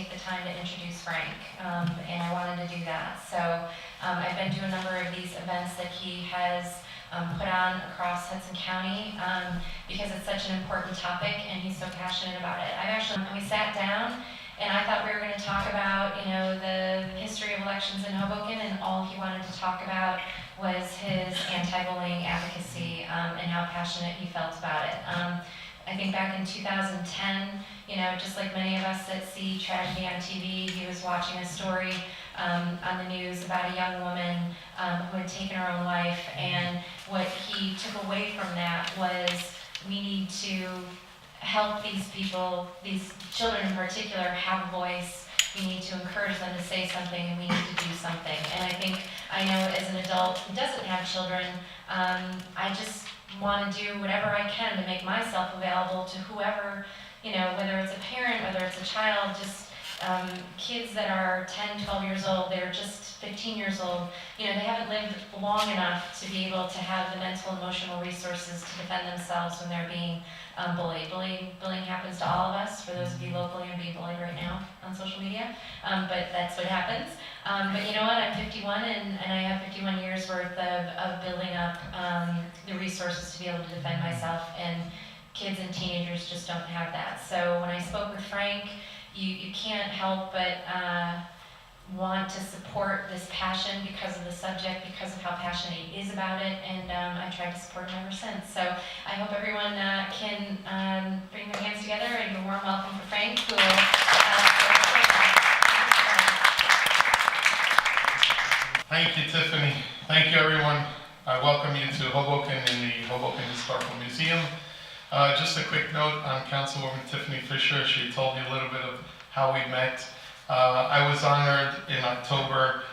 take the time to introduce Frank, and I wanted to do that. So I've been to a number of these events that he has put on across Hudson County because it's such an important topic and he's so passionate about it. We sat down and I thought we were going to talk about, the history of elections in Hoboken, and all he wanted to talk about was his anti-bullying advocacy and how passionate he felt about it. I think back in 2010, just like many of us that see tragedy on TV, he was watching a story on the news about a young woman who had taken her own life, and what he took away from that was we need to help these people, these children in particular, have a voice. We need to encourage them to say something, and we need to do something. And I know as an adult who doesn't have children, I just want to do whatever I can to make myself available to whoever, whether it's a parent, whether it's a child, just kids that are 10, 12 years old, they're just 15 years old, they haven't lived long enough to be able to have the mental and emotional resources to defend themselves when they're being bullied. Bullying happens to all of us, for those of you locally and being bullied right now on social media, but that's what happens. But you know what, I'm 51 and I have 51 years worth of building up the resources to be able to defend myself, and kids and teenagers just don't have that. So when I spoke with Frank, you can't help but want to support this passion because of the subject, because of how passionate he is about it, and I tried to support him ever since. So I hope everyone can bring their hands together and give a warm welcome for Frank, who will Thank you, Tiffany. Thank you, everyone. I welcome you to Hoboken in the Hoboken Historical Museum. Just a quick note on Councilwoman Tiffany Fisher. She told you a little bit of how we met. I was honored in October,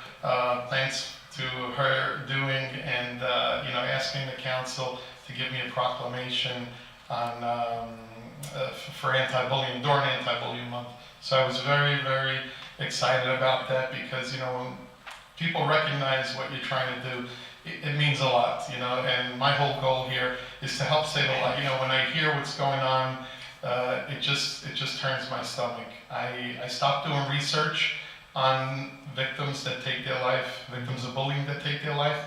thanks to her doing and asking the council to give me a proclamation on for anti-bullying during Anti-Bullying Month. So I was very, very excited about that because when people recognize what you're trying to do, it means a lot, and my whole goal here is to help save a life. When I hear what's going on, it just turns my stomach. I stopped doing research on victims that take their life, victims of bullying that take their life,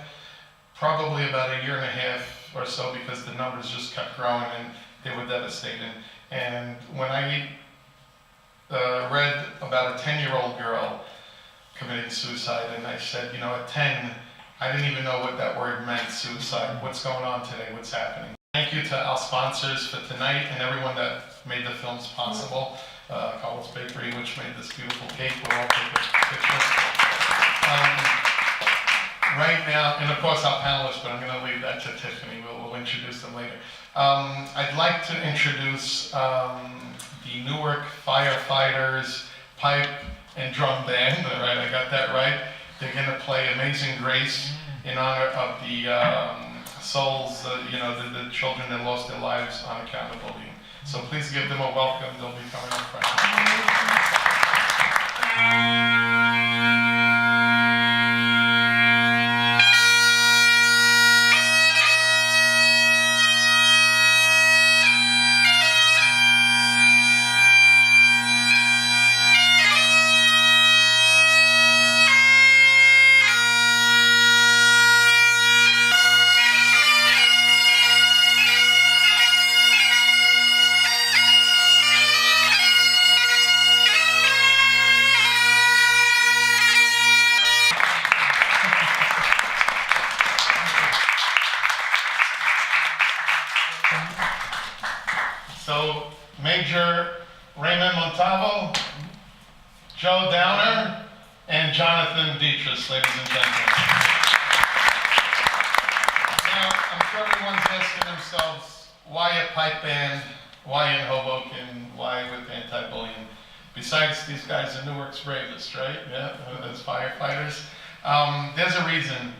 probably about a year and a half or so, because the numbers just kept growing and they were devastating. And when I read about a 10-year-old girl committing suicide, and I said, at 10, I didn't even know what that word meant, suicide. What's going on today? What's happening? Thank you to our sponsors for tonight and everyone that made the films possible. Carlos Bakery, which made this beautiful cake. We'll all take a picture. Right now, and of course our panelists, but I'm going to leave that to Tiffany. We'll introduce them later. I'd like to introduce the Newark Firefighters Pipe and Drum Band. All right, I got that right. They're going to play Amazing Grace in honor of the souls, the children that lost their lives on account of bullying. So please give them a welcome. They'll be coming up front. So, Major Raymond Montalvo, Joe Downer, and Jonathan Dietrich, ladies and gentlemen. Now, I'm sure everyone's asking themselves, why a pipe band? Why in Hoboken? Why with anti-bullying? Besides, these guys are Newark's bravest, right? Yeah, as firefighters. There's a reason.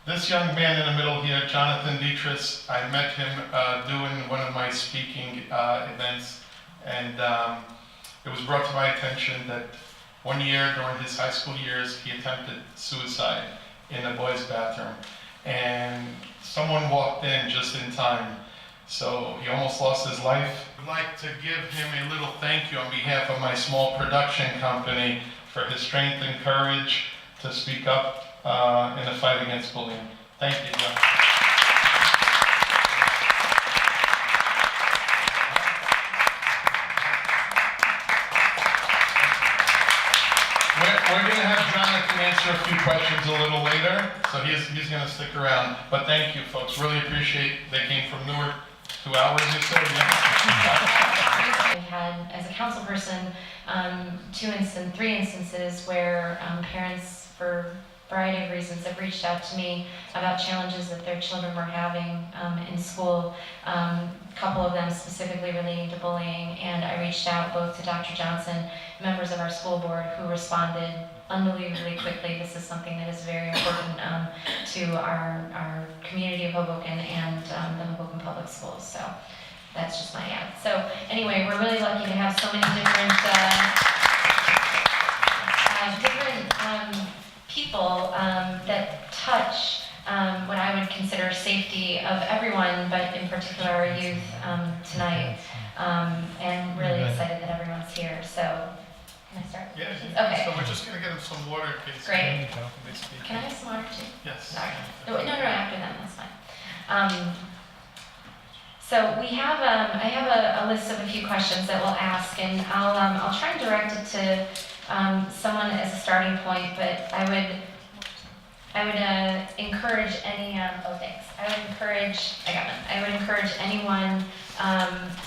This young man in the middle here, Jonathan Dietrich, I met him doing one of my speaking events, and it was brought to my attention that one year during his high school years, he attempted suicide in a boys' bathroom. And someone walked in just in time So he almost lost his life. I'd like to give him a little thank you on behalf of my small production company for his strength and courage to speak up in the fight against bullying. Thank you, John. We're going to have Jonathan answer a few questions a little later, so he's going to stick around. But thank you, folks. Really appreciate they came from Newark. 2 hours, you said? Yeah. We had, as a council person, 3 instances where parents, for a variety of reasons, have reached out to me about challenges that their children were having in school. A couple of them specifically relating to bullying, and I reached out both to Dr. Johnson, members of our school board, who responded unbelievably quickly. This is something that is very important to our community of Hoboken and the Hoboken Public Schools. So that's just my ad. So anyway, we're really lucky to have so many different people that touch what I would consider safety of everyone, but in particular our youth tonight. And really excited that everyone's here. So. Can I start? Yeah. Okay. So we're just going to get him some water in case. Great. Can I have some water too? Yes. Sorry. No, after them, that's fine. So we have, I have a list of a few questions that we'll ask, and I'll try and direct it to someone as a starting point, but I would encourage any, thanks. I would encourage anyone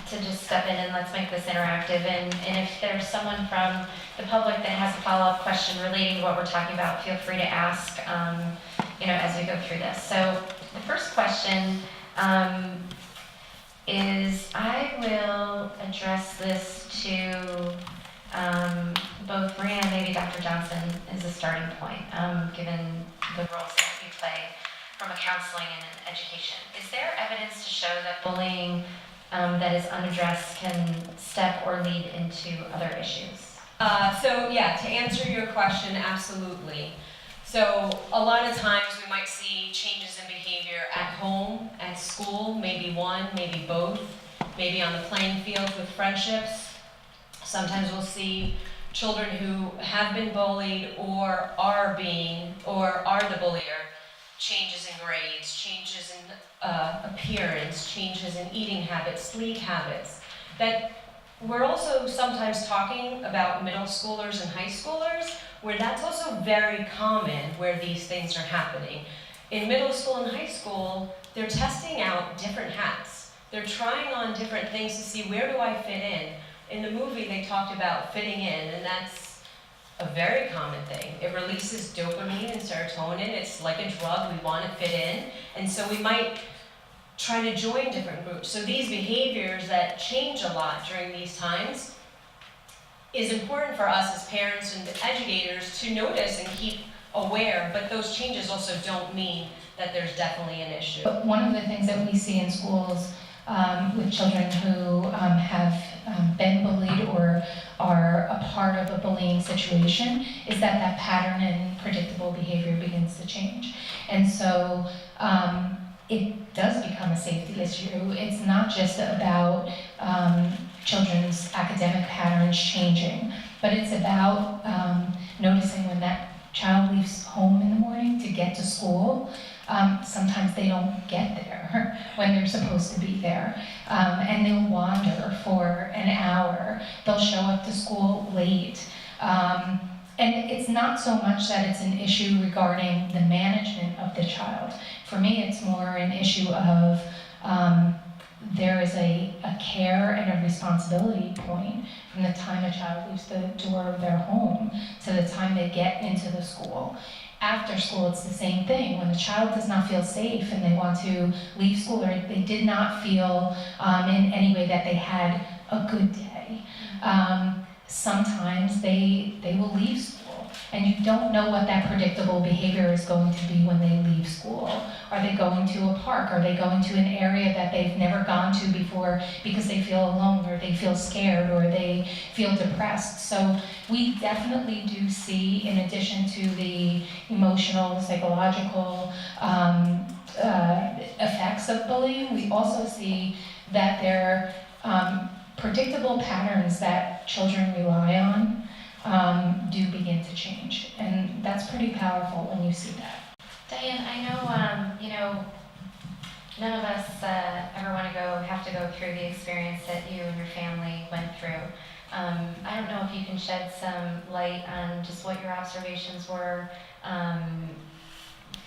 to just step in and let's make this interactive. And if there's someone from the public that has a follow-up question relating to what we're talking about, feel free to ask, as we go through this. So the first question is, I will address this to both Maria and maybe Dr. Johnson as a starting point, given the roles that we play from a counseling and an education. Is there evidence to show that bullying that is unaddressed can step or lead into other issues? To answer your question, absolutely. So a lot of times we might see changes in behavior at home, at school, maybe one, maybe both, maybe on the playing field with friendships. Sometimes we'll see children who have been bullied or are the bullier, changes in grades, changes in appearance, changes in eating habits, sleep habits. That we're also sometimes talking about middle schoolers and high schoolers, where that's also very common where these things are happening. In middle school and high school, they're testing out different hats. They're trying on different things to see, where do I fit in? In the movie, they talked about fitting in, and that's a very common thing. It releases dopamine and serotonin. It's like a drug. We want to fit in. And so we might try to join different groups. So these behaviors that change a lot during these times is important for us as parents and educators to notice and keep aware, but those changes also don't mean that there's definitely an issue. But one of the things that we see in schools with children who have been bullied or are a part of a bullying situation is that pattern and predictable behavior begins to change. And so it does become a safety issue. It's not just about children's academic patterns changing, but it's about noticing when that child leaves home in the morning to get to school. Sometimes they don't get there when they're supposed to be there, and they'll wander for an hour. They'll show up to school late. And it's not so much that it's an issue regarding the management of the child. For me, it's more an issue of there is a care and a responsibility point from the time a child leaves the door of their home to the time they get into the school. After school, it's the same thing. When the child does not feel safe and they want to leave school, or they did not feel in any way that they had a good day, sometimes they will leave school. And you don't know what that predictable behavior is going to be when they leave school. Are they going to a park? Are they going to an area that they've never gone to before because they feel alone, or they feel scared, or they feel depressed? So we definitely do see, in addition to the emotional, psychological effects of bullying. We also see that there are predictable patterns that children rely on do begin to change. And that's pretty powerful when you see that. Diane, I know, none of us ever have to go through the experience that you and your family went through. I don't know if you can shed some light on just what your observations were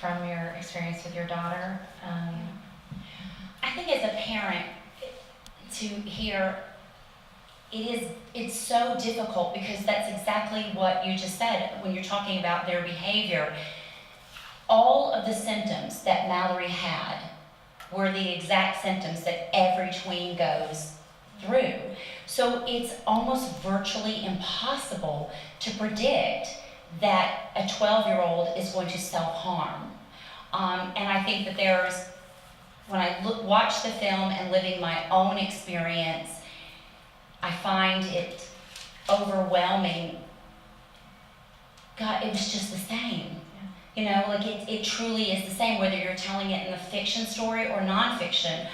from your experience with your daughter. I think as a parent, to hear, it's so difficult because that's exactly what you just said when you're talking about their behavior. All of the symptoms that Mallory had were the exact symptoms that every tween goes through. So it's almost virtually impossible to predict that a 12-year-old is going to self-harm. And I think that when I watch the film and living my own experience, I find it overwhelming. God, it was just the same. You know, like it truly is the same, whether you're telling it in a fiction story or nonfiction.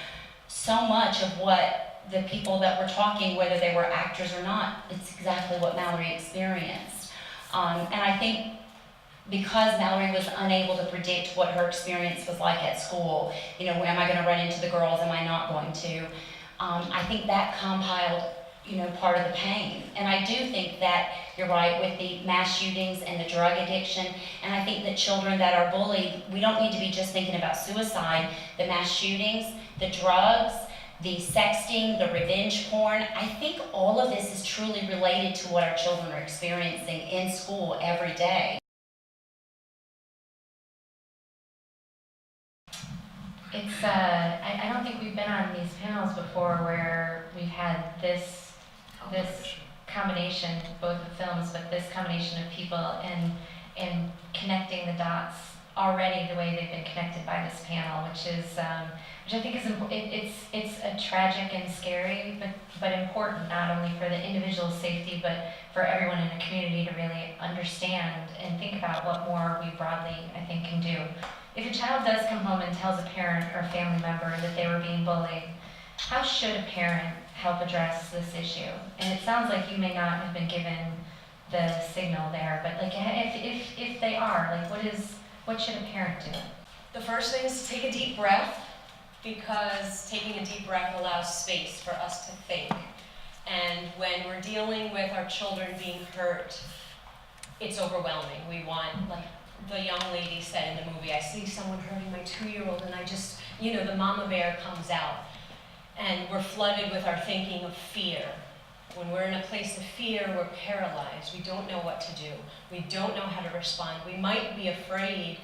So much of what the people that were talking, whether they were actors or not, it's exactly what Mallory experienced. And I think because Mallory was unable to predict what her experience was like at school, am I going to run into the girls, am I not going to? I think that compiled part of the pain. And I do think that you're right with the mass shootings and the drug addiction. And I think that children that are bullied, we don't need to be just thinking about suicide. The mass shootings, the drugs, the sexting, the revenge porn. I think all of this is truly related to what our children are experiencing in school every day. It's, I don't think we've been on these panels before where we've had this combination, both of films, but this combination of people and connecting the dots already the way they've been connected by this panel, which I think is important. It's a tragic and scary, but important, not only for the individual's safety, but for everyone in the community to really understand and think about what more we broadly, I think, can do. If a child does come home and tells a parent or family member that they were being bullied, how should a parent help address this issue? And it sounds like you may not have been given the signal there, but like if they are, like what should a parent do? The first thing is to take a deep breath, because taking a deep breath allows space for us to think. And when we're dealing with our children being hurt, it's overwhelming. We want, like the young lady said in the movie, I see someone hurting my 2-year-old and I just, the mama bear comes out. And we're flooded with our thinking of fear. When we're in a place of fear, we're paralyzed. We don't know what to do. We don't know how to respond. We might be afraid,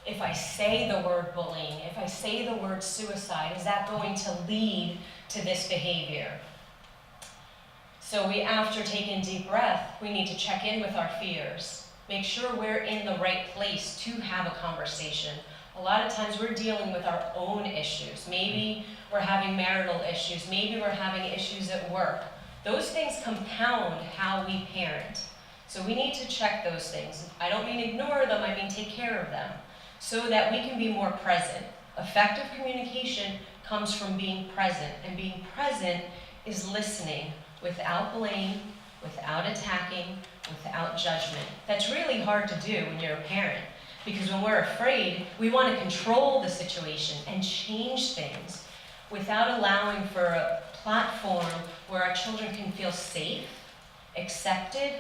if I say the word bullying, if I say the word suicide, is that going to lead to this behavior? So after taking a deep breath, we need to check in with our fears. Make sure we're in the right place to have a conversation. A lot of times we're dealing with our own issues. Maybe we're having marital issues. Maybe we're having issues at work. Those things compound how we parent. So we need to check those things. I don't mean ignore them, I mean take care of them, so that we can be more present. Effective communication comes from being present, and being present is listening without blame, without attacking, without judgment. That's really hard to do when you're a parent, because when we're afraid, we want to control the situation and change things without allowing for a platform where our children can feel safe, accepted,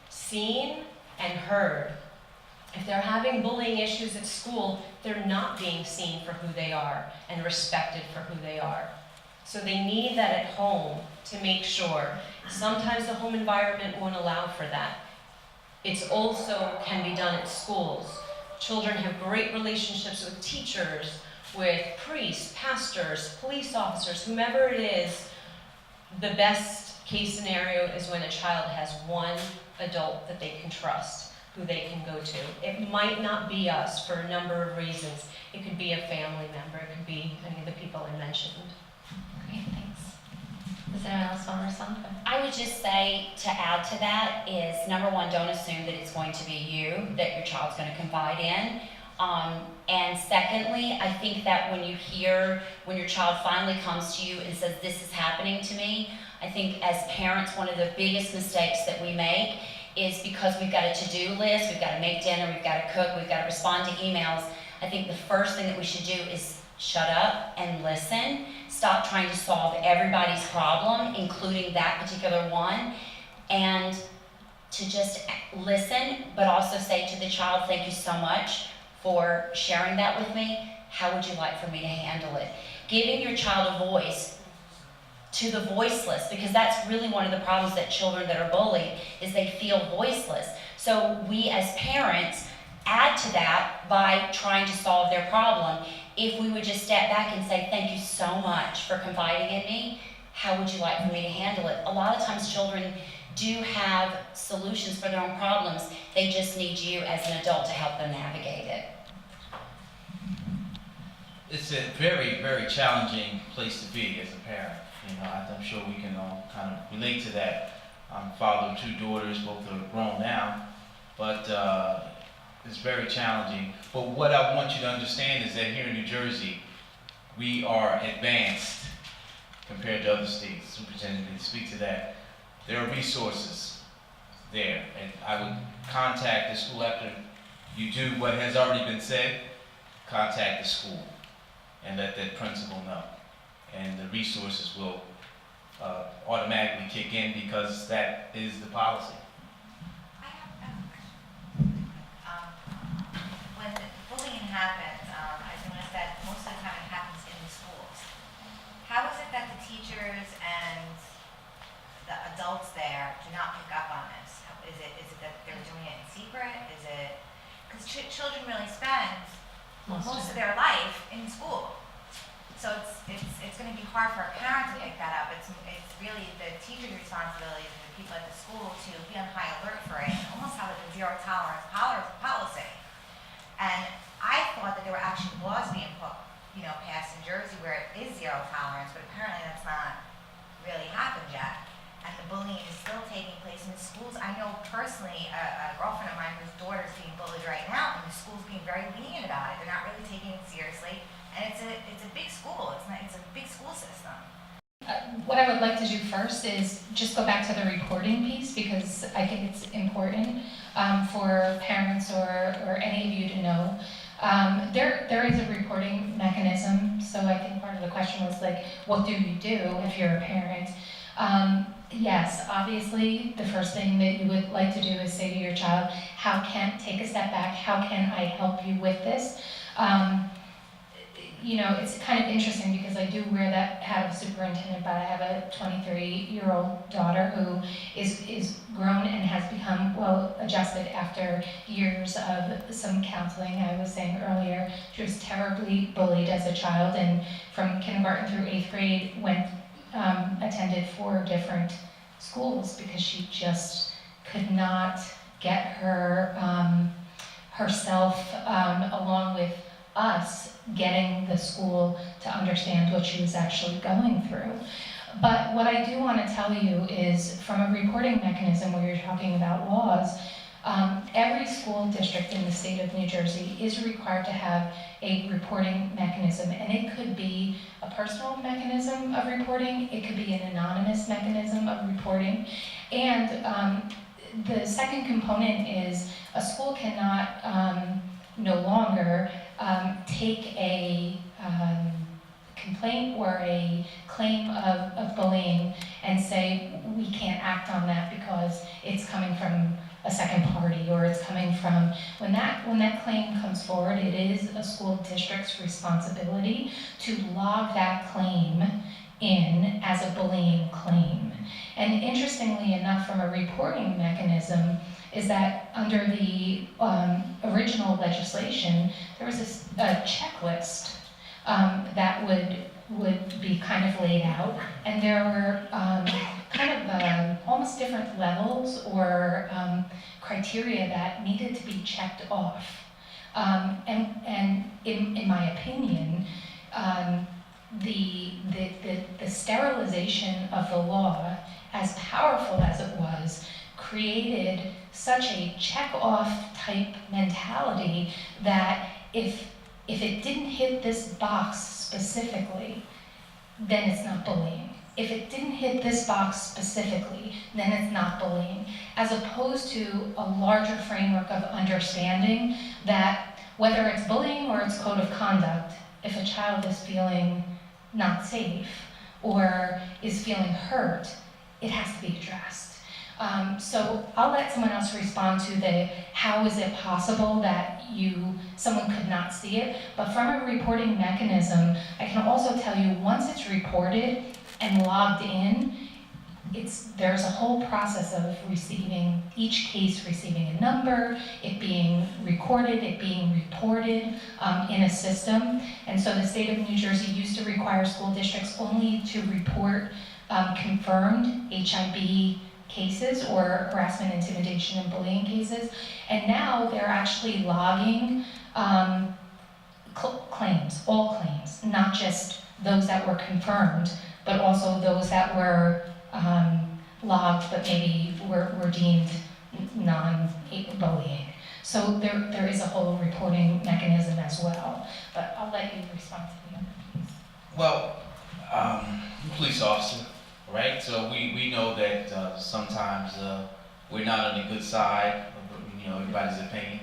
seen, and heard. If they're having bullying issues at school, they're not being seen for who they are and respected for who they are. So they need that at home to make sure. Sometimes the home environment won't allow for that. It's also can be done at schools. Children have great relationships with teachers, with priests, pastors, police officers, whomever it is. The best case scenario is when a child has one adult that they can trust, who they can go to. It might not be us for a number of reasons. It could be a family member, it could be any of the people I mentioned. Great, thanks. Does anyone else want to respond? I would just say, to add to that, is number one, don't assume that it's going to be you that your child's going to confide in. And secondly, I think that when your child finally comes to you and says, this is happening to me, I think as parents, one of the biggest mistakes that we make is because we've got a to-do list, we've got to make dinner, we've got to cook, we've got to respond to emails. I think the first thing that we should do is shut up and listen. Stop trying to solve everybody's problem, including that particular one, and to just listen, but also say to the child, thank you so much for sharing that with me. How would you like for me to handle it? Giving your child a voice to the voiceless, because that's really one of the problems that children that are bullied is they feel voiceless. So we as parents add to that by trying to solve their problem. If we would just step back and say, thank you so much for confiding in me, how would you like for me to handle it? A lot of times children do have solutions for their own problems. They just need you as an adult to help them navigate it. It's a very, very challenging place to be as a parent. I'm sure we can all kind of relate to that. I'm father of 2 daughters, both are grown now, but it's very challenging. But what I want you to understand is that here in New Jersey, we are advanced compared to other states. Superintendent can speak to that. There are resources there, and I would contact the school after you do what has already been said. Contact the school and let that principal know, and the resources will automatically kick in because that is the policy. I have a question. When bullying happens, I've noticed that most of the time it happens in the schools. How is it that the teachers and the adults there do not pick up on this? Is it that they're doing it in secret? Is it because children really spend most of their life in school, so it's going to be hard for a parent to pick that up. It's really the teacher's responsibility and the people at the school to be on high alert for it and almost have like a zero tolerance policy. And I thought that there were actually laws being passed in Jersey where it is zero tolerance, but apparently that's not really happened yet. And the bullying is still taking place in the schools. I know personally a girlfriend of mine whose daughter is being bullied right now, and the school's being very lenient about it. They're not really taking it seriously, and it's a big school. It's a big school system. What I would like to do first is just go back to the reporting piece, because I think it's important for parents or any of you to know. There is a reporting mechanism, so I think part of the question was like, what do you do if you're a parent? Yes, obviously, the first thing that you would like to do is say to your child, take a step back, how can I help you with this? It's kind of interesting because I do wear that hat of superintendent, but I have a 23-year-old daughter who is grown and has become well adjusted after years of some counseling. I was saying earlier, she was terribly bullied as a child, and from kindergarten through 8th grade attended 4 different schools because she just could not get herself along with us getting the school to understand what she was actually going through. But what I do want to tell you is, from a reporting mechanism where you're talking about laws, every school district in the state of New Jersey is required to have a reporting mechanism, and it could be a personal mechanism of reporting, it could be an anonymous mechanism of reporting, and the second component is a school cannot no longer take a complaint or a claim of bullying and say we can't act on that because it's coming from a second party, or it's coming from, when that claim comes forward, it is a school district's responsibility to log that claim in as a bullying claim. And interestingly enough, from a reporting mechanism, is that under the original legislation, there was a checklist that would be kind of laid out, and there were almost different levels or criteria that needed to be checked off. And in my opinion, the sterilization of the law, as powerful as it was, created such a check-off type mentality that if it didn't hit this box specifically, then it's not bullying. If it didn't hit this box specifically, then it's not bullying. As opposed to a larger framework of understanding that whether it's bullying or it's code of conduct, if a child is feeling not safe or is feeling hurt, it has to be addressed. So I'll let someone else respond to the how is it possible that someone could not see it, but from a reporting mechanism, I can also tell you once it's reported and logged in, there's a whole process of each case receiving a number, it being recorded, it being reported in a system. And so the state of New Jersey used to require school districts only to report confirmed HIB cases or harassment, intimidation, and bullying cases. And now they're actually logging claims, all claims, not just those that were confirmed, but also those that were logged but maybe were deemed non-bullying. So there is a whole reporting mechanism as well. But I'll let you respond to the other piece. Well, I'm a police officer, right? So we know that sometimes we're not on the good side of everybody's opinion.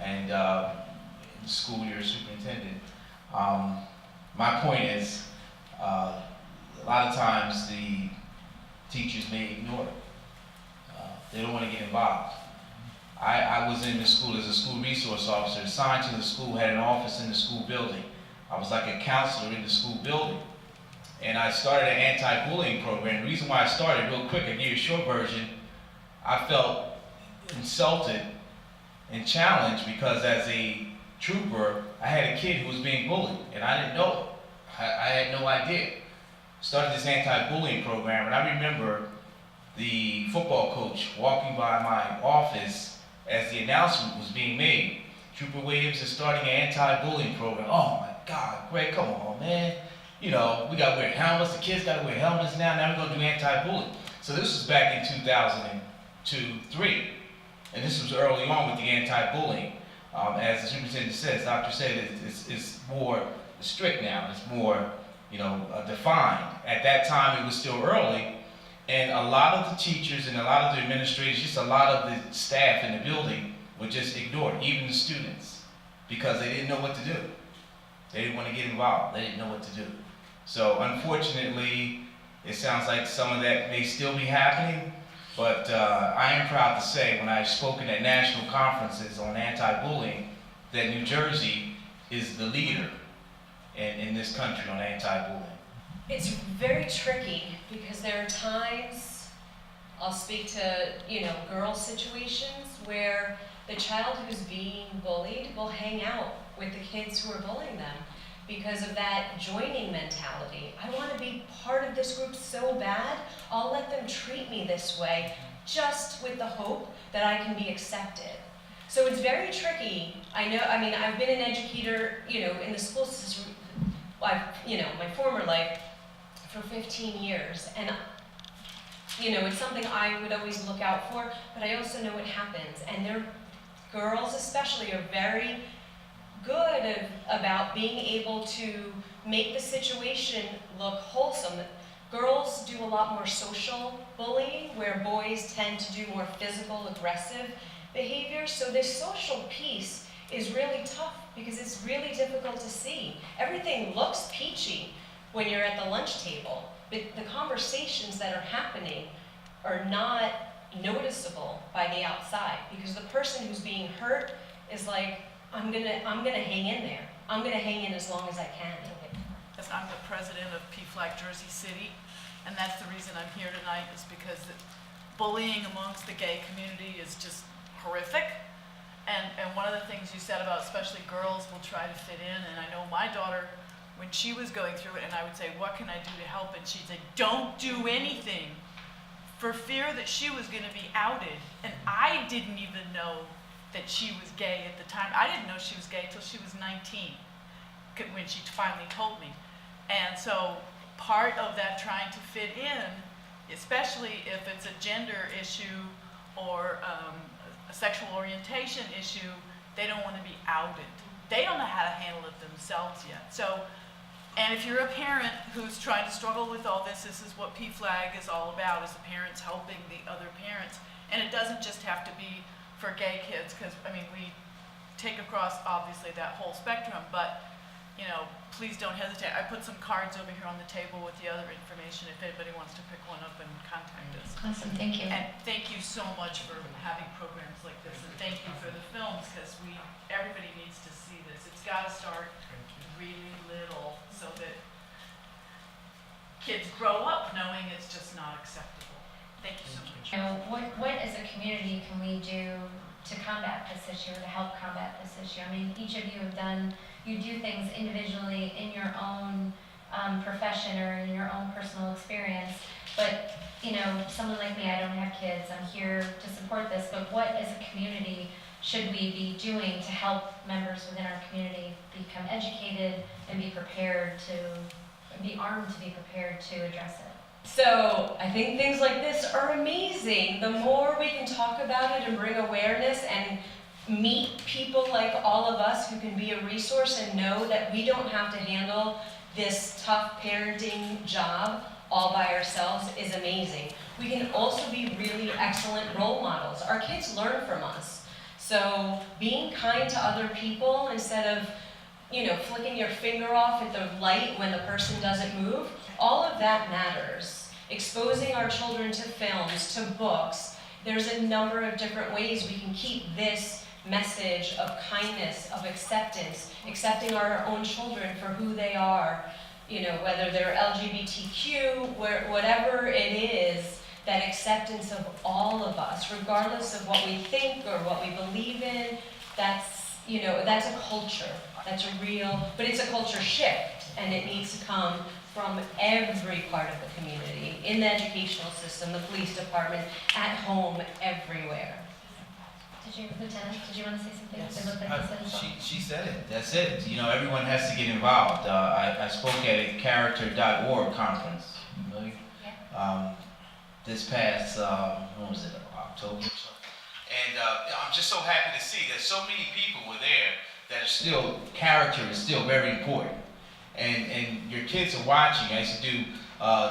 And in school, you're a superintendent. My point is, a lot of times the teachers may ignore it. They don't want to get involved. I was in the school as a school resource officer, assigned to the school, had an office in the school building. I was like a counselor in the school building. And I started an anti-bullying program. The reason why I started, real quick, I'll give you a short version. I felt insulted and challenged because as a trooper, I had a kid who was being bullied, and I didn't know it. I had no idea. Started this anti-bullying program, and I remember the football coach walking by my office as the announcement was being made. Trooper Williams is starting an anti-bullying program. Oh my God, Greg, come on, man. We gotta wear helmets, the kids gotta wear helmets now we're gonna do anti-bullying. So this was back in 2002-03, and this was early on with the anti-bullying. As the superintendent says, doctor said, it's more strict now, it's more defined. At that time, it was still early, and a lot of the teachers and a lot of the administrators, just a lot of the staff in the building would just ignore it, even the students, because they didn't know what to do. They didn't want to get involved. They didn't know what to do. So unfortunately, it sounds like some of that may still be happening, but I am proud to say when I've spoken at national conferences on anti-bullying that New Jersey is the leader in this country on anti-bullying. It's very tricky because there are times, I'll speak to, girl situations where the child who's being bullied will hang out with the kids who are bullying them because of that joining mentality. I want to be part of this group so bad, I'll let them treat me this way just with the hope that I can be accepted. So it's very tricky. I've been an educator, in the school system, my former life for 15 years, and it's something I would always look out for, but I also know it happens, and girls especially are very good about being able to make the situation look wholesome. Girls do a lot more social bullying, where boys tend to do more physical, aggressive behavior. So this social piece is really tough because it's really difficult to see. Everything looks peachy when you're at the lunch table, but the conversations that are happening are not noticeable by the outside, because the person who's being hurt is like, I'm gonna hang in there. I'm gonna hang in as long as I can. I'm the president of PFLAG Jersey City, and that's the reason I'm here tonight, is because bullying amongst the gay community is just horrific. And one of the things you said about especially girls will try to fit in, and I know my daughter, when she was going through it, and I would say, what can I do to help? And she'd say, don't do anything, for fear that she was gonna be outed. And I didn't even know that she was gay at the time. I didn't know she was gay till she was 19, when she finally told me. And so part of that trying to fit in, especially if it's a gender issue or a sexual orientation issue, they don't want to be outed. they don't know how to handle it themselves yet. So, and if you're a parent who's trying to struggle with all this is what PFLAG is all about, is the parents helping the other parents. And it doesn't just have to be for gay kids, because, I mean, we take across, obviously, that whole spectrum, but, you know, please don't hesitate. I put some cards over here on the table with the other information if anybody wants to pick one up and contact us. Awesome, thank you. And thank you so much for having programs like this, and thank you for the films, because everybody needs to see this. It's got to start really little so that kids grow up knowing it's just not acceptable. Thank you so much. You know, what as a community can we do to combat this issue, or to help combat this issue? I mean, each of you you do things individually in your own profession or in your own personal experience, but, you know, someone like me, I don't have kids, I'm here to support this, but what as a community should we be doing to help members within our community become educated and be armed to be prepared to address it? So I think things like this are amazing. The more we can talk about it and bring awareness and meet people like all of us who can be a resource and know that we don't have to handle this tough parenting job all by ourselves is amazing. We can also be really excellent role models. Our kids learn from us. So being kind to other people instead of, you know, flicking your finger off at the light when the person doesn't move, all of that matters. Exposing our children to films, to books, there's a number of different ways we can keep this message of kindness, of acceptance, accepting our own children for who they are, you know, whether they're LGBTQ, whatever it is, that acceptance of all of us, regardless of what we think or what we believe in, that's, you know, that's a culture. That's a real, but it's a culture shift, and it needs to come from every part of the community, in the educational system, the police department, at home, everywhere. Lieutenant, did you want to say something? Yes. It looked like you said as well. She said it. That's it. You know, everyone has to get involved. I spoke at a character.org conference. Really? Yeah. This past, when was it? October or something. And I'm just so happy to see that so many people were there that are still, character is still very important. And your kids are watching. I used to do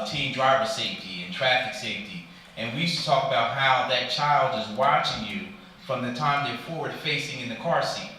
teen driver safety and traffic safety. And we used to talk about how that child is watching you from the time they're forward facing in the car seat.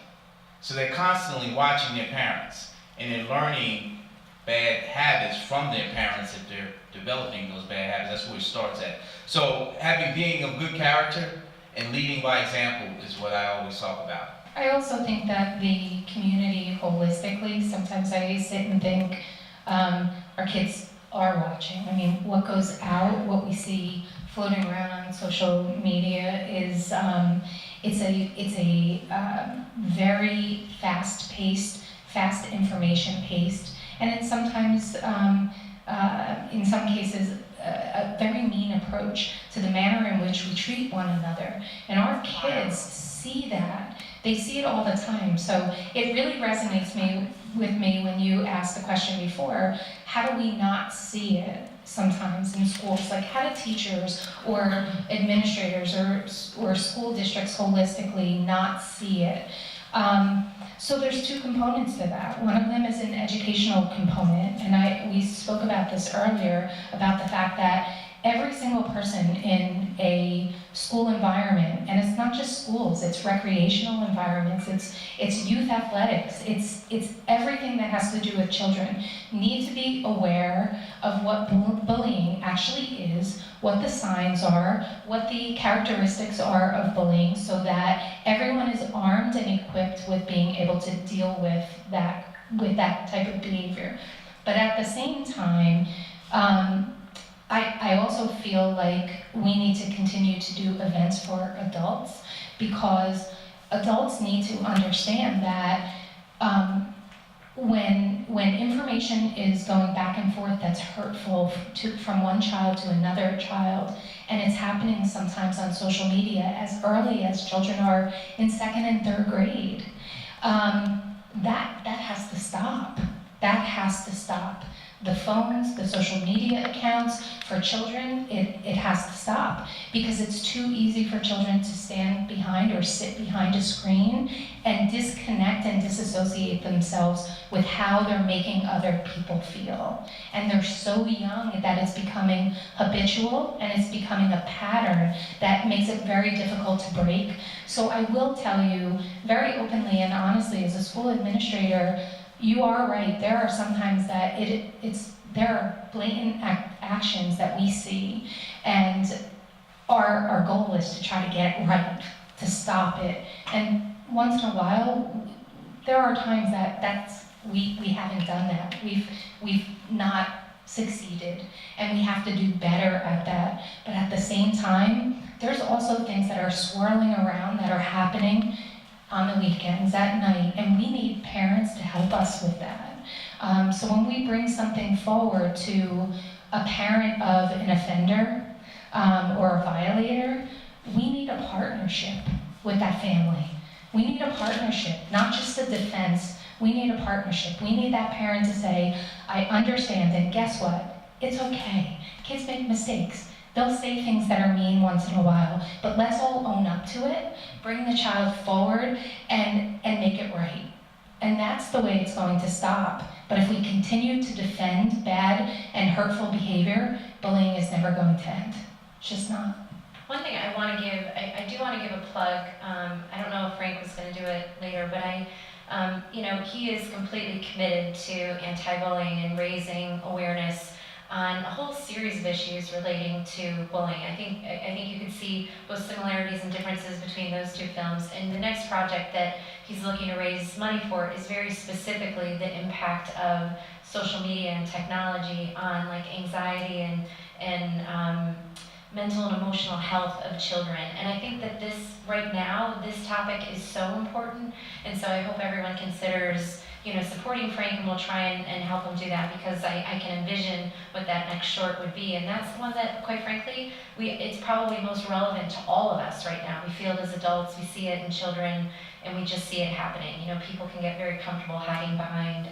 So they're constantly watching their parents, and they're learning bad habits from their parents if they're developing those bad habits. That's where it starts at. So being of good character and leading by example is what I always talk about. I also think that the community holistically, sometimes I sit and think our kids are watching. I mean, what goes out, what we see floating around on social media is it's a very fast-paced, fast information-paced, and in some cases, a very mean approach to the manner in which we treat one another. And our kids see that. They see it all the time. So it really resonates with me when you asked the question before, how do we not see it sometimes in schools? Like, how do teachers or administrators or school districts holistically not see it? So there's two components to that. One of them is an educational component, and we spoke about this earlier, about the fact that every single person in a school environment, and it's not just schools, it's recreational environments, it's youth athletics, it's everything that has to do with children, need to be aware of what bullying actually is, what the signs are, what the characteristics are of bullying, so that everyone is armed and equipped with being able to deal with that type of behavior. But at the same time, I also feel like we need to continue to do events for adults, because adults need to understand that when information is going back and forth that's hurtful from one child to another child, and it's happening sometimes on social media as early as children are in 2nd and 3rd grade, that has to stop. That has to stop. the phones, the social media accounts for children, it has to stop, because it's too easy for children to stand behind or sit behind a screen and disconnect and disassociate themselves with how they're making other people feel. And they're so young that it's becoming habitual and it's becoming a pattern that makes it very difficult to break. So I will tell you very openly and honestly, as a school administrator, you are right. There are sometimes that there are blatant actions that we see, and our goal is to try to get it right, to stop it. And once in a while, there are times that we haven't done that. We've not succeeded, and we have to do better at that. But at the same time, there's also things that are swirling around that are happening on the weekends, at night, and we need parents to help us with that. So when we bring something forward to a parent of an offender or a violator, we need a partnership with that family. We need a partnership, not just a defense. We need a partnership. We need that parent to say, I understand, and guess what? It's okay. Kids make mistakes. They'll say things that are mean once in a while, but let's all own up to it, bring the child forward, and make it right. And that's the way it's going to stop. But if we continue to defend bad and hurtful behavior, bullying is never going to end. It's just not. One thing I want to give, I do want to give a plug. I don't know if Frank was going to do it later, but he is completely committed to anti-bullying and raising awareness on a whole series of issues relating to bullying. I think you could see both similarities and differences between those two films. And the next project that he's looking to raise money for is very specifically the impact of social media and technology on like anxiety and mental and emotional health of children. And I think that right now, this topic is so important. And so I hope everyone considers supporting Frank, and we'll try and help him do that, because I can envision what that next short would be. And that's the one that, quite frankly, it's probably most relevant to all of us right now. We feel it as adults, we see it in children, and we just see it happening. People can get very comfortable hiding behind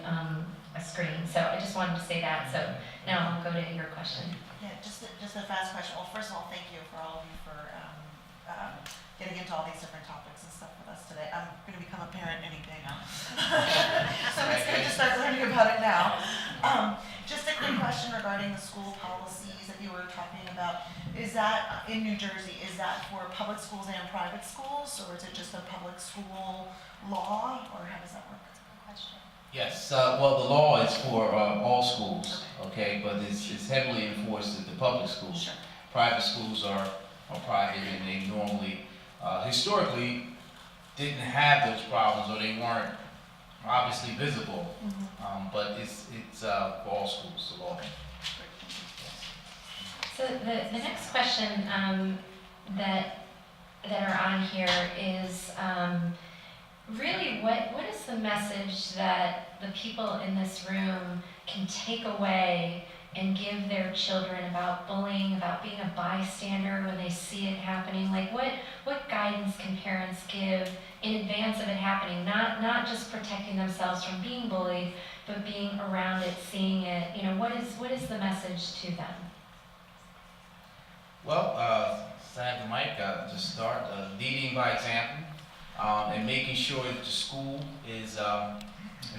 a screen. So I just wanted to say that. So now I'll go to your question. Yeah, just a fast question. Well, first of all, thank you for all of you for getting into all these different topics and stuff with us today. I'm going to become a parent any day now. So it's good to start learning about it now. Just a quick question regarding the school policies that you were talking about. Is that in New Jersey, is that for public schools and private schools, or is it just a public school law, or how does that work? That's a good question. Yes, well, the law is for all schools, okay, but it's heavily enforced at the public schools. Sure. Private schools are private, and they normally, historically, didn't have those problems, or they weren't obviously visible. But it's for all schools, the law. So the next question that are on here is really what is the message that the people in this room can take away and give their children about bullying, about being a bystander when they see it happening? Like what guidance can parents give in advance of it happening? Not just protecting themselves from being bullied, but being around it, seeing it. What is the message to them? Well, to have the mic, just start leading by example, and making sure that the school is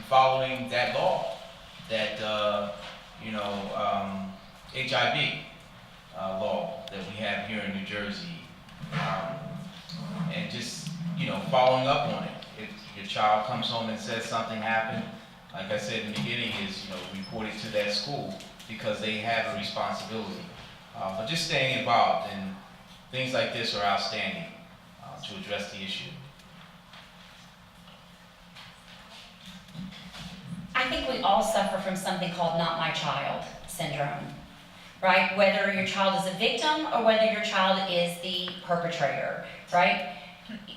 following that law, that HIV law that we have here in New Jersey, and just following up on it. If your child comes home and says something happened, like I said in the beginning, is report it to that school, because they have a responsibility. But just staying involved, and things like this are outstanding to address the issue. I think we all suffer from something called not my child syndrome, right? Whether your child is a victim or whether your child is the perpetrator, right?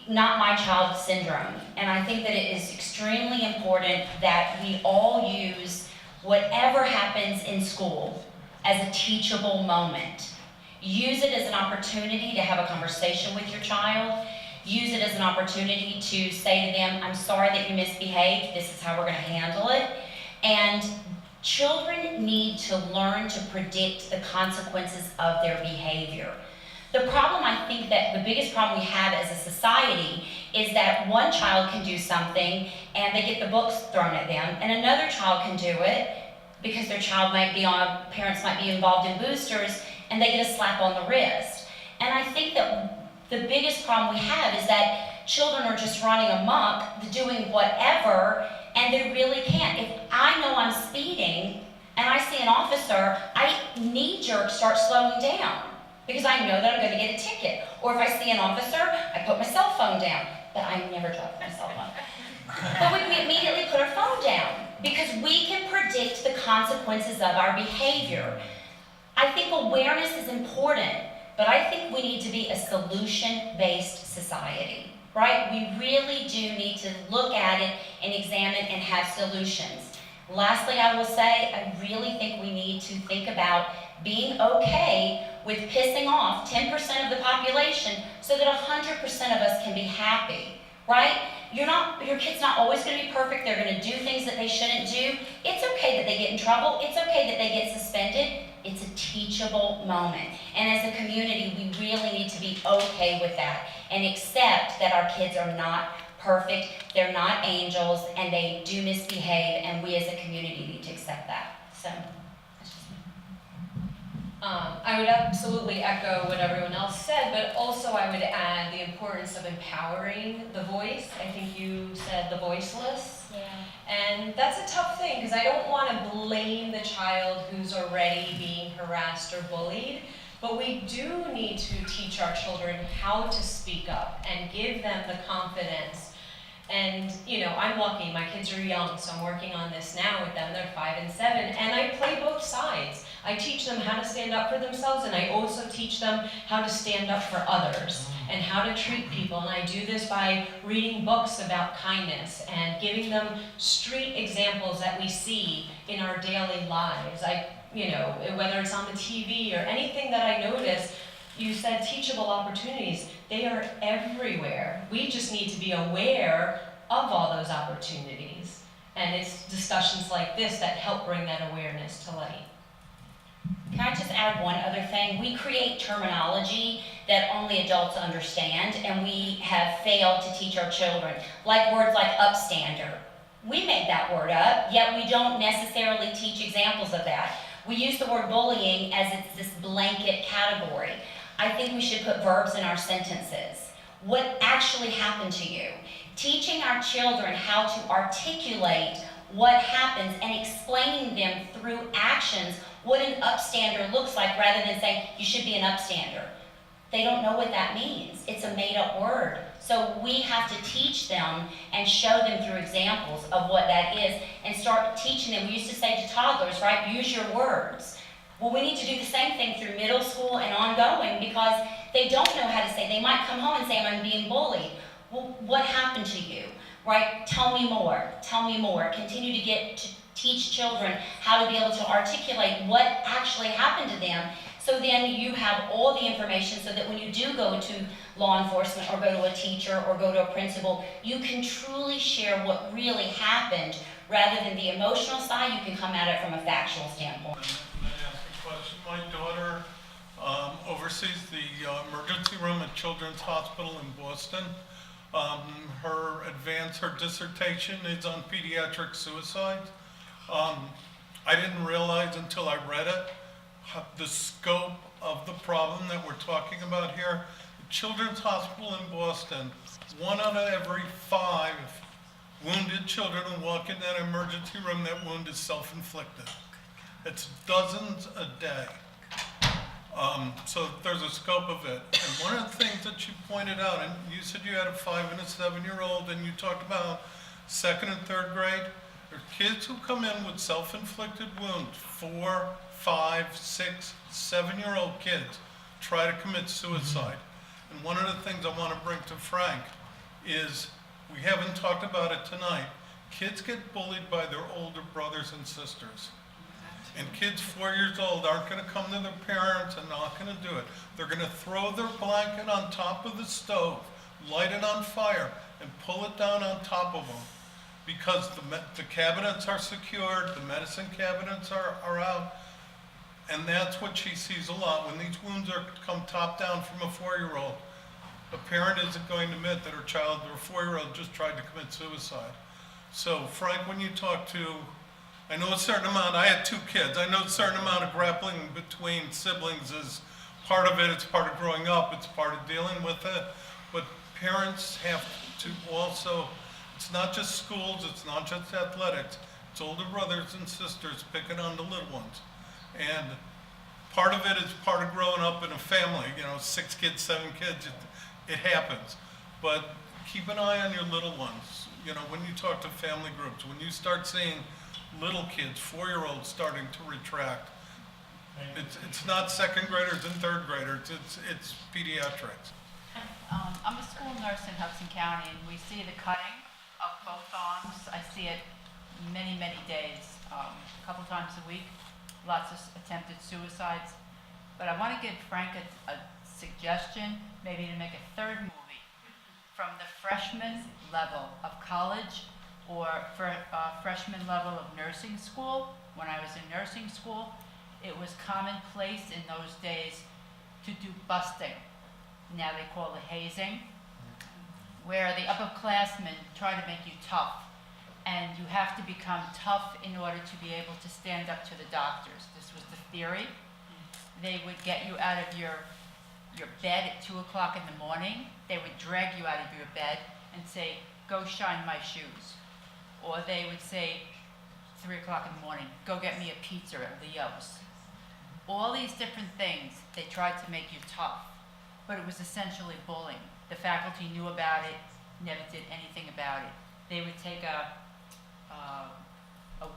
Not my child syndrome. And I think that it is extremely important that we all use whatever happens in school as a teachable moment. Use it as an opportunity to have a conversation with your child. Use it as an opportunity to say to them, I'm sorry that you misbehaved, this is how we're going to handle it. And Children need to learn to predict the consequences of their behavior. The problem, I think that the biggest problem we have as a society is that one child can do something and they get the books thrown at them, and another child can do it because their child might be on, parents might be involved in boosters, and they get a slap on the wrist. And I think that the biggest problem we have is that children are just running amok, doing whatever, and they really can't. If I know I'm speeding and I see an officer, I knee-jerk start slowing down because I know that I'm going to get a ticket. Or if I see an officer, I put my cell phone down. But I never drop my cell phone. But we immediately put our phone down because we can predict the consequences of our behavior. I think awareness is important, but I think we need to be a solution-based society, right? We really do need to look at it and examine and have solutions. Lastly, I will say, I really think we need to think about being okay with pissing off 10% of the population so that 100% of us can be happy, right? Your kid's not always going to be perfect. They're going to do things that they shouldn't do. It's okay that they get in trouble. It's okay that they get suspended. It's a teachable moment. And as a community, we really need to be okay with that and accept that our kids are not perfect, they're not angels, and they do misbehave, and we as a community need to accept that. So, that's just me. I would absolutely echo what everyone else said, but also I would add the importance of empowering the voice. I think you said the voiceless. Yeah. And that's a tough thing, because I don't want to blame the child who's already being harassed or bullied, but we do need to teach our children how to speak up and give them the confidence. And, you know, I'm lucky, my kids are young, so I'm working on this now with them. They're 5 and 7, and I play both sides. I teach them how to stand up for themselves, and I also teach them how to stand up for others and how to treat people. And I do this by reading books about kindness and giving them street examples that we see in our daily lives. You know, whether it's on the TV or anything that I notice. You said teachable opportunities. They are everywhere. We just need to be aware of all those opportunities. And it's discussions like this that help bring that awareness to light. Can I just add one other thing? We create terminology that only adults understand, and we have failed to teach our children. Like words like upstander. We made that word up, yet we don't necessarily teach examples of that. We use the word bullying as it's this blanket category. I think we should put verbs in our sentences. What actually happened to you? Teaching our children how to articulate what happens and explaining them through actions what an upstander looks like rather than saying, you should be an upstander. They don't know what that means. It's a made-up word. So we have to teach them and show them through examples of what that is and start teaching them. We used to say to toddlers, right, use your words. Well, we need to do the same thing through middle school and ongoing because they don't know how to say. They might come home and say, I'm being bullied. Well, what happened to you, right? Tell me more. Tell me more. Continue to teach children how to be able to articulate what actually happened to them. So then you have all the information so that when you do go to law enforcement or go to a teacher or go to a principal, you can truly share what really happened rather than the emotional side. You can come at it from a factual standpoint. May I ask a question? My daughter oversees the emergency room at Children's Hospital in Boston. Her dissertation is on pediatric suicide. I didn't realize until I read it the scope of the problem that we're talking about here. The Children's Hospital in Boston, 1 out of every 5 wounded children who walk in that emergency room, that wound is self-inflicted. It's dozens a day. So there's a scope of it. And one of the things that you pointed out, and you said you had a 5 and a 7-year-old, and you talked about 2nd and 3rd grade. There are kids who come in with self-inflicted wounds, 4, 5, 6, 7-year-old kids try to commit suicide. And one of the things I want to bring to Frank is, we haven't talked about it tonight, kids get bullied by their older brothers and sisters. And kids 4 years old aren't going to come to their parents and not going to do it. They're going to throw their blanket on top of the stove, light it on fire, and pull it down on top of them. because the cabinets are secured, the medicine cabinets are out. And that's what she sees a lot. When these wounds come top down from a 4-year-old, the parent isn't going to admit that her child, or 4-year-old, just tried to commit suicide. So Frank, when you talk to, I know a certain amount, I had 2 kids, I know a certain amount of grappling between siblings is part of it, it's part of growing up, it's part of dealing with it. But parents have to also, it's not just schools, it's not just athletics, it's older brothers and sisters picking on the little ones. And part of it is part of growing up in a family, 6 kids, 7 kids, it happens. But keep an eye on your little ones. When you talk to family groups, when you start seeing little kids, 4-year-olds starting to retract, it's not 2nd graders and 3rd graders, it's pediatrics. I'm a school nurse in Hudson County, and we see the cutting of both arms. I see it many, many days, a couple times a week. Lots of attempted suicides. But I want to give Frank a suggestion, maybe to make a 3rd movie from the freshman level of college or freshman level of nursing school. When I was in nursing school, it was commonplace in those days to do busting. Now they call it hazing, where the upperclassmen try to make you tough. And you have to become tough in order to be able to stand up to the doctors. This was the theory. They would get you out of your bed at 2 o'clock in the morning. They would drag you out of your bed and say, go shine my shoes. Or they would say, 3 o'clock in the morning, go get me a pizza at Leo's. All these different things, they tried to make you tough. But it was essentially bullying. The faculty knew about it, never did anything about it. They would take a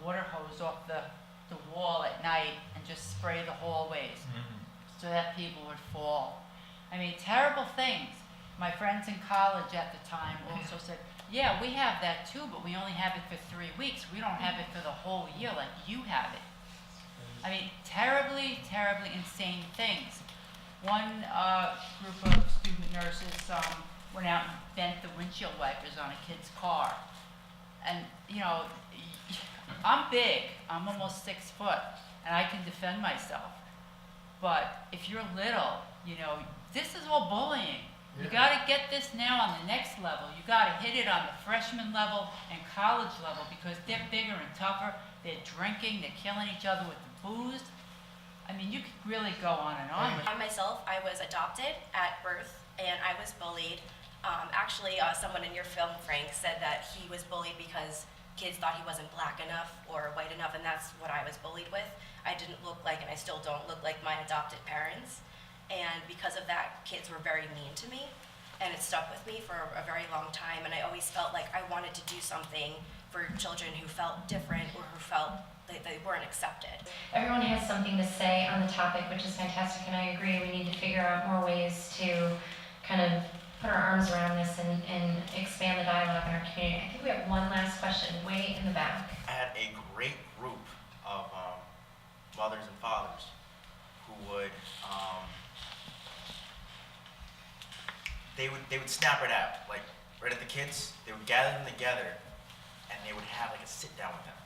water hose off the wall at night and just spray the hallways so that people would fall. I mean, terrible things. My friends in college at the time also said, yeah, we have that too, but we only have it for 3 weeks. We don't have it for the whole year like you have it. I mean, terribly, terribly insane things. One group of student nurses went out and bent the windshield wipers on a kid's car. And, I'm big, I'm almost 6 foot, and I can defend myself. But if you're little, this is all bullying. You gotta get this now on the next level. You gotta hit it on the freshman level and college level because they're bigger and tougher. They're drinking, they're killing each other with the booze. I mean, you could really go on and on. I myself, I was adopted at birth and I was bullied. Someone in your film, Frank, said that he was bullied because kids thought he wasn't black enough or white enough, and that's what I was bullied with. I didn't look like, and I still don't look like my adopted parents. And because of that, kids were very mean to me, and it stuck with me for a very long time. And I always felt like I wanted to do something for children who felt different or who felt like they weren't accepted. Everyone has something to say on the topic, which is fantastic, and I agree. We need to figure out more ways to kind of put our arms around this and expand the dialogue in our community. I think we have one last question, way in the back. I had a great group of mothers and fathers who would, they would snap it out, like right at the kids. They would gather them together, and they would have like a sit down with them.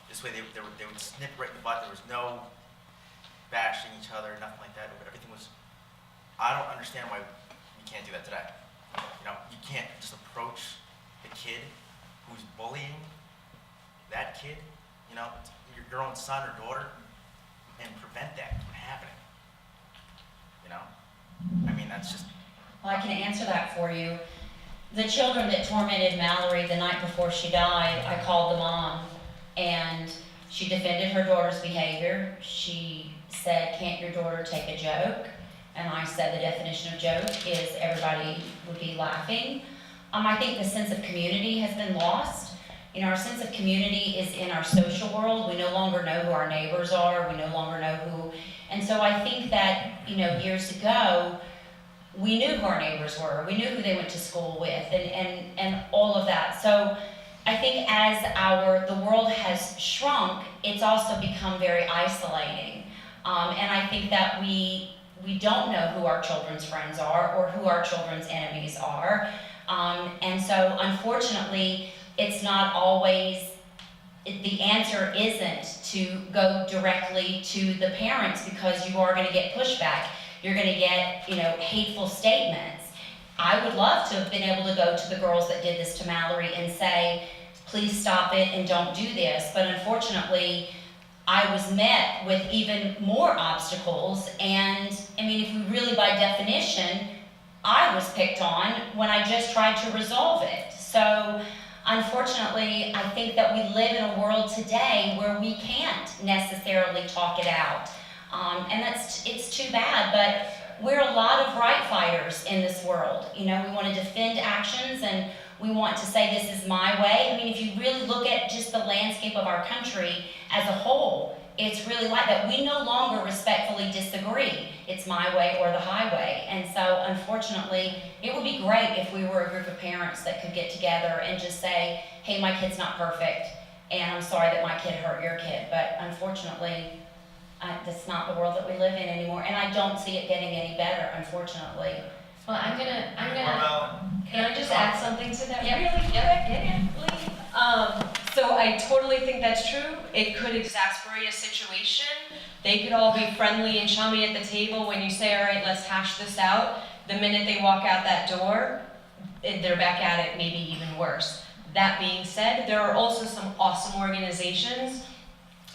This way, they would snip right in the butt. There was no bashing each other, nothing like that. But everything was. I don't understand why we can't do that today. You can't just approach the kid who's bullying that kid, your own son or daughter, and prevent that from happening. I mean, that's just. Well, I can answer that for you. The children that tormented Mallory the night before she died, I called the mom, and she defended her daughter's behavior. She said, "Can't your daughter take a joke?" And I said the definition of joke is everybody would be laughing. I think the sense of community has been lost. Our sense of community is in our social world. We no longer know who our neighbors are. We no longer know who. And so I think that, years ago, we knew who our neighbors were. We knew who they went to school with and all of that. So I think as the world has shrunk, it's also become very isolating. And I think that we don't know who our children's friends are or who our children's enemies are. And so unfortunately, it's not always, the answer isn't to go directly to the parents, because you are gonna get pushback. You're gonna get, hateful statements. I would love to have been able to go to the girls that did this to Mallory and say, please stop it and don't do this. But unfortunately, I was met with even more obstacles. And if we really, by definition, I was picked on when I just tried to resolve it. So unfortunately, I think that we live in a world today where we can't necessarily talk it out. And it's too bad, but we're a lot of right fighters in this world. We want to defend actions, and we want to say this is my way. If you really look at just the landscape of our country as a whole, it's really like that. We no longer respectfully disagree. It's my way or the highway. And so unfortunately, it would be great if we were a group of parents that could get together and just say, hey, my kid's not perfect, and I'm sorry that my kid hurt your kid. But unfortunately, that's not the world that we live in anymore, and I don't see it getting any better, unfortunately. Well, I'm gonna, Marvel, can I just add something to that? Yeah. Really quick? So I totally think that's true. It could exasperate a situation. They could all be friendly and chummy at the table when you say, all right, let's hash this out. The minute they walk out that door, they're back at it, maybe even worse. That being said, there are also some awesome organizations.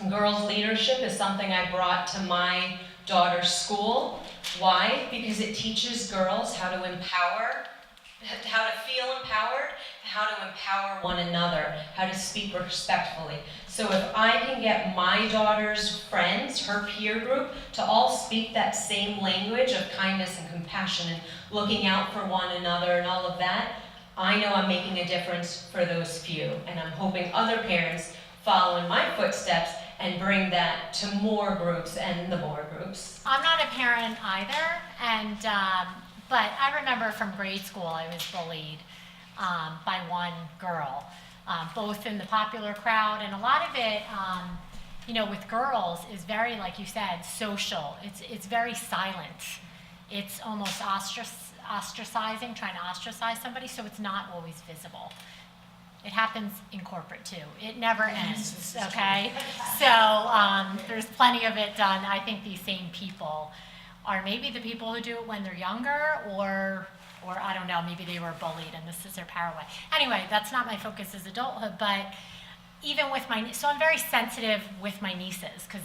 Girls leadership is something I brought to my daughter's school. Why? Because it teaches girls how to empower, how to feel empowered, how to empower one another, how to speak respectfully. So if I can get my daughter's friends, her peer group, to all speak that same language of kindness and compassion and looking out for one another and all of that, I know I'm making a difference for those few. And I'm hoping other parents follow in my footsteps and bring that to more groups and the more groups. I'm not a parent either, but I remember from grade school I was bullied by one girl, both in the popular crowd, and a lot of it, with girls is very, like you said, social. It's very silent. It's almost ostracizing, trying to ostracize somebody, so it's not always visible. It happens in corporate too. It never ends, okay? So there's plenty of it done. I think these same people are maybe the people who do it when they're younger, or I don't know, maybe they were bullied and this is their power way. Anyway, that's not my focus as adulthood, but even with so I'm very sensitive with my nieces, because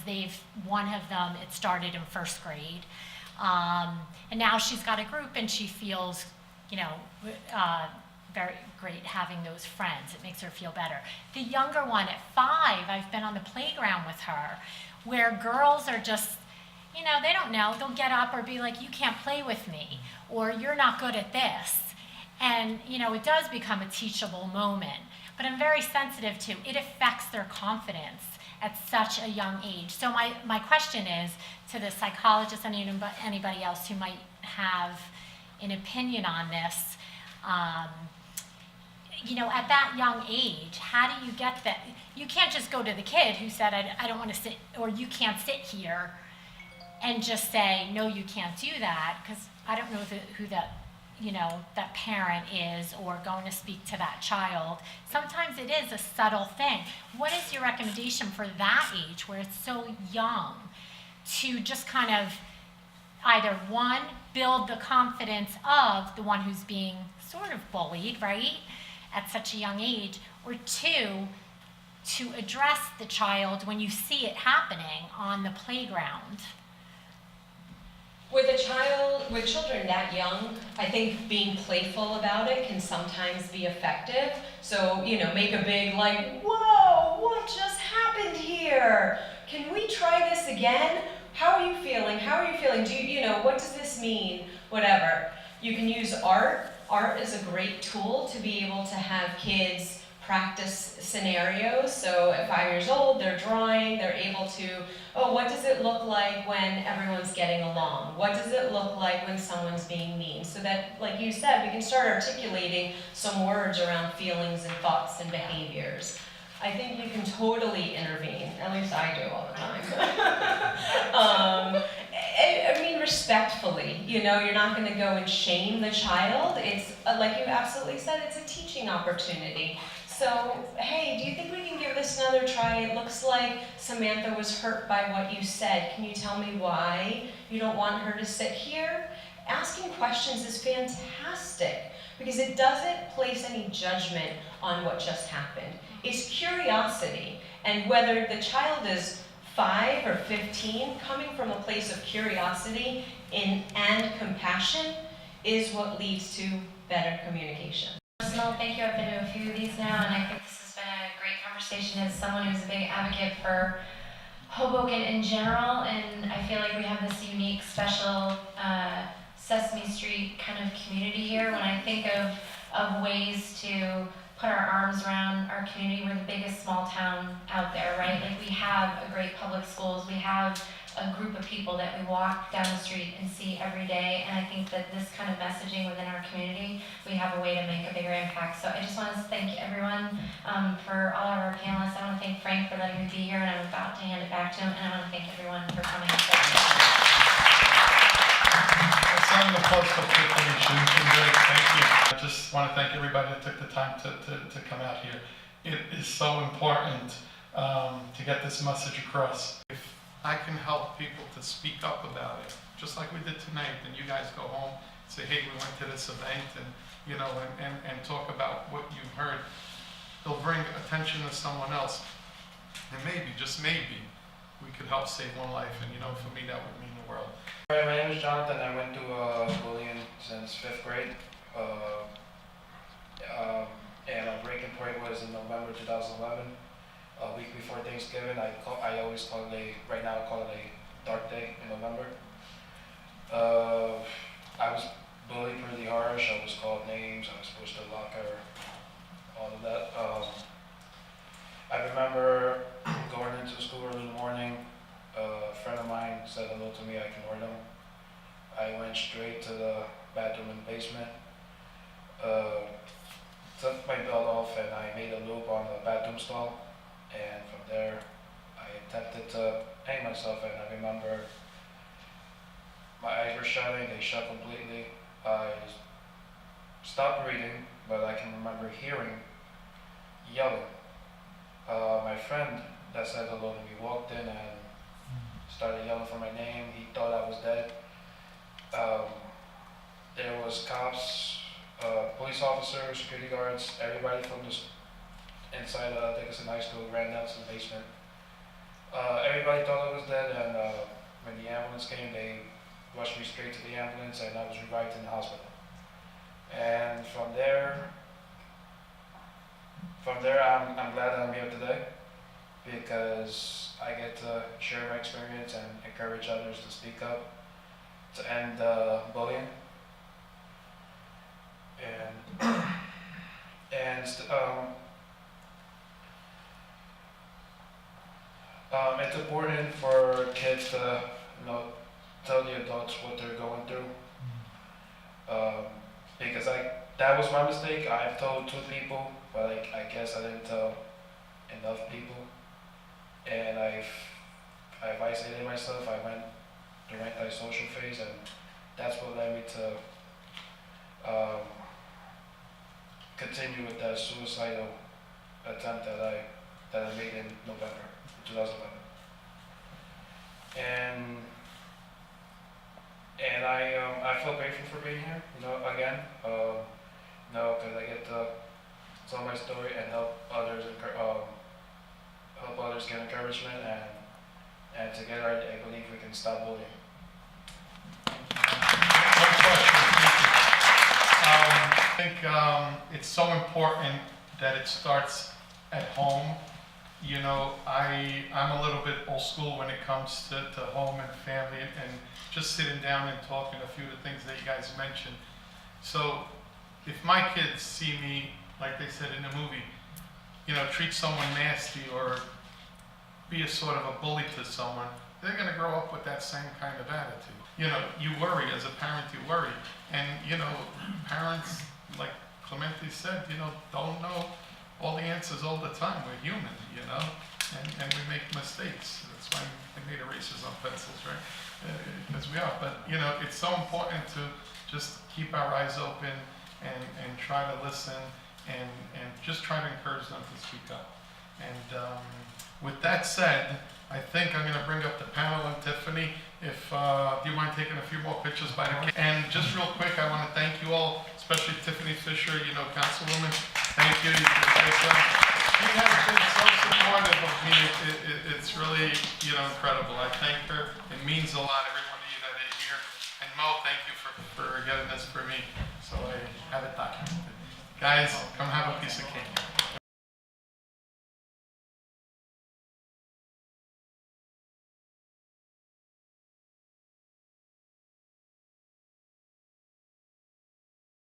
one of them, it started in first grade. And now she's got a group and she feels, very great having those friends. It makes her feel better. The younger one at 5, I've been on the playground with her, where girls are just, they don't know. They'll get up or be like, you can't play with me, or you're not good at this. And, it does become a teachable moment. But I'm very sensitive to it. Affects their confidence at such a young age. So my question is to the psychologist and anybody else who might have an opinion on this, at that young age, how do you get that? You can't just go to the kid who said, I don't want to sit, or you can't sit here, and just say, no, you can't do that, because I don't know who that parent is, or going to speak to that child. Sometimes it is a subtle thing. What is your recommendation for that age, where it's so young, to just kind of either, one, build the confidence of the one who's being sort of bullied, right, at such a young age, or 2, to address the child when you see it happening on the playground? With children that young, I think being playful about it can sometimes be effective. So, make a big whoa, what just happened here? Can we try this again? How are you feeling? Do what does this mean? Whatever. You can use art. Art is a great tool to be able to have kids practice scenarios. So at 5 years old, they're drawing, they're able to, what does it look like when everyone's getting along? What does it look like when someone's being mean? So that, like you said, we can start articulating some words around feelings and thoughts and behaviors. I think you can totally intervene, at least I do all the time. Respectfully, you're not going to go and shame the child. It's, like you absolutely said, it's a teaching opportunity. So, hey, do you think we can give this another try? It looks like Samantha was hurt by what you said. Can you tell me why you don't want her to sit here? Asking questions is fantastic because it doesn't place any judgment on what just happened. It's curiosity, and whether the child is 5 or 15, coming from a place of curiosity and compassion is what leads to better communication. Personal thank you. I've been to a few of these now, and I think this has been a great conversation as someone who's a big advocate for Hoboken in general, and I feel like we have this unique, special Sesame Street kind of community here. When I think of ways to put our arms around our community, we're the biggest small town out there, right? Like, we have a great public schools, we have a group of people that we walk down the street and see every day, and I think that this kind of messaging within our community, we have a way to make a bigger impact. So I just want to thank everyone for all of our panelists. I want to thank Frank for letting me be here, and I'm about to hand it back to him, and I want to thank everyone for coming. Round of applause for Tiffany. She's been great. Thank you. I just want to thank everybody that took the time to come out here. It is so important to get this message across. If I can help people to speak up about it, just like we did tonight, and you guys go home, say, hey, we went to this event, and and talk about what you've heard, it'll bring attention to someone else, and maybe, just maybe, we could help save one life, and for me that would mean the world. My name is Jonathan. I went to bullying since 5th grade, and my breaking point was in November 2011, a week before Thanksgiving. I always call it right now I call it a dark day in November. I was bullied pretty harsh. I was called names. I was pushed to the locker, all of that. I remember going into school early in the morning. A friend of mine said hello to me. I ignored him. I went straight to the bathroom in the basement, took my belt off, and I made a loop on the bathroom stall. And from there, I attempted to hang myself. And I remember my eyes were shutting. They shut completely. I stopped breathing, but I can remember hearing yelling. My friend that said hello to me walked in and started yelling for my name. He thought I was dead. There was cops, police officers, security guards, everybody from the inside Dickinson High School ran down to the basement. Everybody thought I was dead, and when the ambulance came, they rushed me straight to the ambulance, and I was revived in the hospital. And from there, I'm glad that I'm here today, because I get to share my experience and encourage others to speak up to end bullying. It's important for kids to tell the adults what they're going through, because that was my mistake. I've told 2 people, but I guess I didn't tell enough people. And I've isolated myself. I went through antisocial phase, and that's what led me to continue with that suicidal attempt that I made in November 2011. And I feel grateful for being here. Again, because I get to tell my story and help others get encouragement, and together I believe we can stop bullying. I think it's so important that it starts at home. I'm a little bit old school when it comes to home and family, and just sitting down and talking a few of the things that you guys mentioned. So if my kids see me, like they said in the movie, treat someone nasty or be a sort of a bully to someone, they're going to grow up with that same kind of attitude. You worry, as a parent, you worry. And, parents, like Clemente said, don't know all the answers all the time. We're human, and we make mistakes. That's why they made erasers on pencils, right? Because we are. But, it's so important to just keep our eyes open and try to listen and just try to encourage them to speak up. And with that said, I think I'm going to bring up the panel and Tiffany. If do you mind taking a few more pictures by the camera? And just real quick, I want to thank you all, especially Tiffany Fisher, Councilwoman. Thank you. She has been so supportive of me. It's really, incredible. I thank her. It means a lot, every one of you that are here. And Mo, thank you for getting this for me, so I have it documented. Guys, come have a piece of cake.